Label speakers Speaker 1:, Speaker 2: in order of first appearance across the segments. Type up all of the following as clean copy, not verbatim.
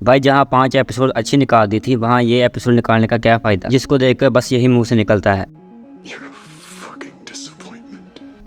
Speaker 1: भाई जहाँ 5 एपिसोड अच्छी निकाल दी थी, वहाँ ये एपिसोड निकालने का क्या फ़ायदा, जिसको देखकर बस यही मुंह से निकलता है।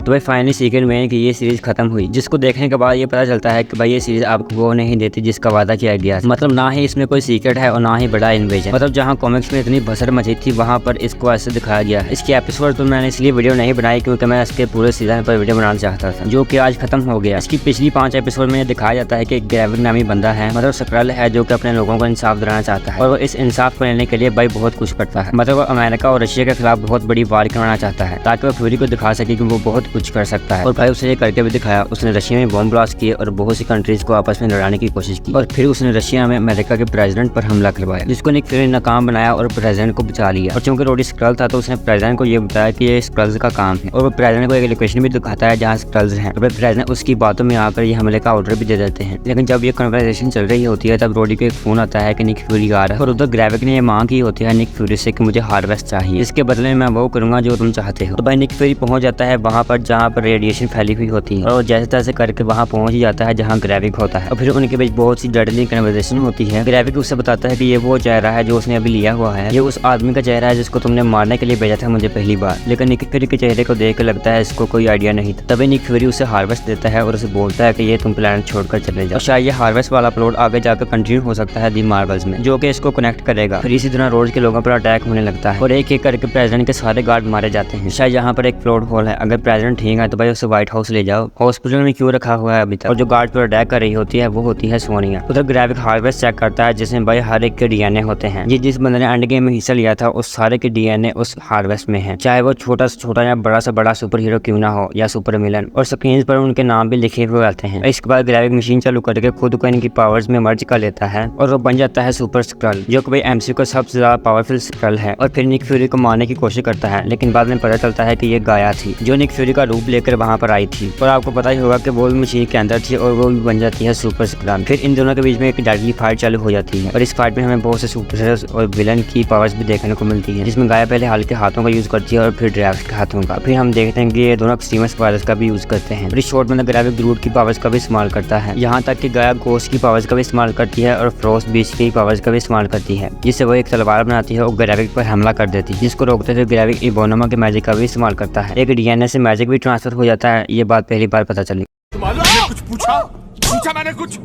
Speaker 1: तो भाई फाइनली सीक्रेट में कि ये सीरीज खत्म हुई, जिसको देखने के बाद ये पता चलता है कि भाई ये सीरीज आपको वो नहीं देती जिसका वादा किया गया। मतलब ना ही इसमें कोई सीक्रेट है और ना ही बड़ा इन्वेजन। मतलब जहाँ कॉमिक्स में इतनी भसड़ मची थी, वहाँ पर इसको ऐसे दिखाया गया है। इसकी एपिसोड तो मैंने इसलिए वीडियो नहीं बनाई क्योंकि मैं इसके पूरे सीजन पर वीडियो बनाना चाहता था, जो कि आज खत्म हो गया। इसकी पिछली 5 एपिसोड में दिखाया जाता है कि ग्रेविक नामी बंदा है, मतलब स्क्रल है, जो कि अपने लोगों को इंसाफ दिलाना चाहता है और वो इस इंसाफ को लेने के लिए भाई बहुत कुछ करता है। मतलब वो अमेरिका और रशिया के खिलाफ बहुत बड़ी वार करवाना चाहता है ताकि वो फ्यूरी को दिखा सके कि वो बहुत कुछ कर सकता है। और भाई उसने ये करके भी दिखाया। उसने रशिया में बॉम्ब ब्लास्ट किए और बहुत सी कंट्रीज को आपस में लड़ाने की कोशिश की, और फिर उसने रशिया में अमेरिका के प्रेसिडेंट पर हमला करवाया, जिसको निक फ्यूरी ने नाकाम बनाया और प्रेसिडेंट को बचा लिया। और चूंकि रोडी स्क्रल था तो उसने प्रेसिडेंट को ये बताया कि ये स्क्रल्स का काम है, और वो प्रेसिडेंट को एक लोकेशन भी दिखाता है जहाँ स्क्रल्स हैं। और प्रेसिडेंट उसकी बातों में आकर ये हमले का ऑर्डर भी दे देते हैं। लेकिन जब ये कन्वर्सेशन चल रही होती है तब रोडी को एक फोन आता है कि निक फ्यूरी आ रहा है, और उधर ग्रेविक ने ये मांग की होती है निक फ्यूरी से कि मुझे हार्वेस्ट चाहिए, इसके बदले में मैं वो करूंगा जो तुम चाहते हो। तो भाई निक फ्यूरी पहुंच जाता है वहाँ पर जहाँ पर रेडिएशन फैली हुई होती है, और जैसे तैसे करके वहाँ पहुंच जाता है जहाँ ग्रेविक होता है। और फिर उनके बीच बहुत सी डडली कन्वर्सेशन होती है। ग्रेविक उससे बताता है कि ये वो चेहरा है जो उसने अभी लिया हुआ है, ये उस आदमी का चेहरा है जिसको तुमने मारने के लिए भेजा था मुझे पहली बार। लेकिन निक फ्यूरी के चेहरे को देख कर लगता है इसको कोई आइडिया नहीं था। तभी निक फ्यूरी उसे हार्वेस्ट देता है और उसे बोलता है कि ये तुम प्लेनेट छोड़कर चले जाओ। शायद ये हार्वेस्ट वाला प्लॉट आगे जाकर कंटिन्यू हो सकता है दी मार्वल्स में, जो कि इसको कनेक्ट करेगा। फिर इसी तरह रोज के लोगों पर अटैक होने लगता है और एक एक करके प्रेसिडेंट के सारे गार्ड मारे जाते हैं। शायद यहाँ पर एक प्लॉट होल है, अगर प्रेसिडेंट ठीक है तो भाई उसे व्हाइट हाउस ले जाओ, हॉस्पिटल में क्यों रखा हुआ है अभी तक। और जो गार्ड पर अटैक कर रही होती है वो होती है सोनिया। उधर ग्रेविक हार्वेस्ट चेक करता है जिसमें भाई हर एक के डीएनए होते हैं। ये जिस बंदे ने एंड गेम में हिस्सा लिया था उस सारे के डीएनए उस हार्वेस्ट में है, चाहे वो छोटा से छोटा या बड़ा से बड़ा सुपर हीरो क्यों ना हो या सुपर विलन। और स्क्रीन पर उनके नाम भी लिखे हुए आते हैं। इसके बाद ग्रेविक मशीन चालू करके खुद को इनकी पावर्स में मर्ज कर लेता है और वो बन जाता है सुपर स्क्रल, जो कि भाई एमसीयू का सबसे ज्यादा पावरफुल स्क्रल है। और फिर निक फ्यूरी को मारने की कोशिश करता है, लेकिन बाद में पता चलता है कि ये गाया थी जो निक फ्यूरी का रूप लेकर वहां पर आई थी। और आपको पता ही होगा कि वो मशीन के अंदर थी और वो भी बन जाती है सुपर स्क्रल। फिर इन दोनों के बीच में एक डेडली फाइट चालू हो जाती है, और इस फाइट में हमें बहुत से सुपर हीरोज और विलन की पावर्स भी देखने को मिलती है, जिसमें गाया पहले हल्के हाथों का यूज करती है और फिर ड्रैफ्ट के हाथों का। फिर हम देखते हैं कि ये दोनों एक्सट्रीमस पावर्स का भी यूज करते हैं। फिर शॉर्ट में ग्रेविक ग्रूट की पावर्स का भी इस्तेमाल करता है, यहाँ तक कि गाया गोस्ट की पावर्स का भी इस्तेमाल करती है और फ्रोस्ट बीस्ट की पावर्स का भी इस्तेमाल करती है, जिससे वो एक तलवार बनाती है और ग्रेविक पर हमला कर देती है, जिसको रोकते हुए ग्रेविक इबोनोमा के मैजिक का भी इस्तेमाल करता है। एक डीएनए से मैजिक भी ट्रांसफर हो जाता है, ये बात पहली बार पता चली।
Speaker 2: कुछ पूछा मैंने कुछ।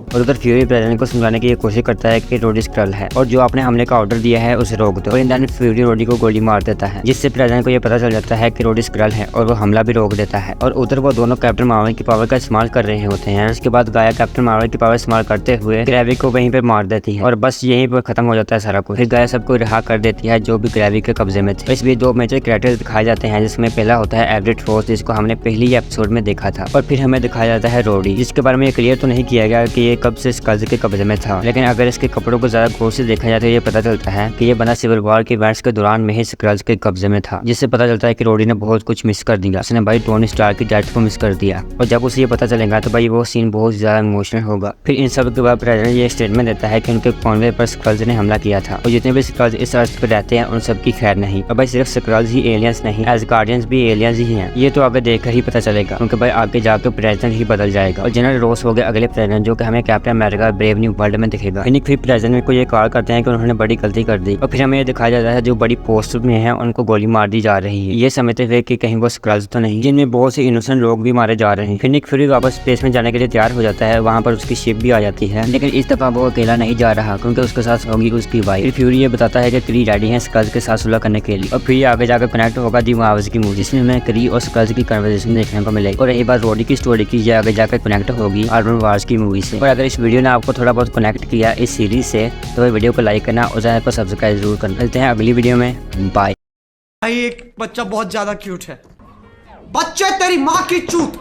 Speaker 1: और उधर फ्यूरी प्रेसिडेंट को समझाने की कोशिश करता है कि रोडी स्क्रल है और जो आपने हमले का ऑर्डर दिया है उसे रोक दो। और इन फ्यूरी रोडी को गोली मार देता है, जिससे प्रेसिडेंट को ये पता चल जाता है कि रोडी स्क्रल है और वो हमला भी रोक देता है। और उधर वो दोनों कैप्टन मार्वल की पावर का इस्तेमाल कर रहे होते हैं। उसके बाद गाया कैप्टन मार्वल की पावर इस्तेमाल करते हुए ग्रेविक को वहीं पर मार देती है और बस यहीं पर खत्म हो जाता है सारा कुछ। फिर गाया सबको रिहा कर देती है जो भी ग्रेविक के कब्जे में थे। इस बीच 2 मेजर कैरेक्टर्स दिखाए जाते हैं, जिसमें पहला होता है एवरेट फोर्स, जिसको हमने पहली एपिसोड में देखा था। और फिर हमें दिखाया जाता है रोडी, जिसके बारे में क्लियर तो नहीं किया गया कि ये कब से स्क्रल्स के कब्जे में था, लेकिन अगर इसके कपड़ों को ज्यादा गौर से देखा जाए तो ये पता चलता है कि ये बंदा सिविल वॉर के इवेंट्स के दौरान में ही स्क्रल्स के कब्जे में था, जिससे पता चलता है कि रोडी ने बहुत कुछ मिस कर दिया। उसने भाई टोनी स्टार्क की डेथ को मिस कर दिया, और जब उसे ये पता चलेगा तो भाई वो सीन बहुत ज्यादा इमोशनल होगा। फिर इन सब के बाद प्रेसिडेंट ये स्टेटमेंट देता है कि उनके कॉन्वे पर स्क्रल्स ने हमला किया था, और जितने भी स्क्रल्स इस अर्थ पर रहते हैं उन सबकी खैर नहीं। और भाई सिर्फ स्क्रल्स ही एलियंस नहीं, एसगार्डियंस भी एलियंस ही हैं। ये तो आगे देखकर ही पता चलेगा, क्योंकि भाई आगे जाकर प्रेसिडेंट ही बदल जाएगा और जनरल रोस हो गए अगले प्रेसिडेंट, जो कि हमें captain America brave new world में दिखेगा। फिर प्रेसिडेंट को ये कॉल करते हैं कि उन्होंने बड़ी गलती कर दी, और फिर हमें ये दिखाया जाता है जो बड़ी पोस्ट में है उनको गोली मार दी जा रही है, ये समझते हुए कि कहीं वो स्क्रल्स तो नहीं, जिनमें बहुत से इनोसेंट लोग भी मारे जा रहे हैं। फिर निक फ्यूरी वापस स्पेस में जाने के लिए तैयार हो जाता है, वहाँ पर उसकी शिप भी आ जाती है, लेकिन इस दफा वो अकेला नहीं जा रहा क्योंकि उसके साथ होगी उसकी वाइफ। फिर फ्यूरी ये बताता है कि क्री रेडी है स्क्रल्स के साथ सुलह करने के लिए, और फिर आगे जाकर कनेक्ट होगा दी मार्वल्स की मूवी, जिसमें हमें क्री और स्क्रल्स की कन्वर्सेशन देखने को मिलेगी। और रही बात रोडी की स्टोरी की, ये आगे जाकर कनेक्ट होगी आर्मर वार्स की मूवी से। और अगर इस वीडियो ने आपको थोड़ा बहुत कनेक्ट किया इस सीरीज से तो वीडियो को लाइक करना और चैनल को सब्सक्राइब जरूर करना। मिलते हैं अगली वीडियो में, बाय।
Speaker 3: भाई एक बच्चा बहुत ज्यादा क्यूट है, बच्चे तेरी माँ की चूत।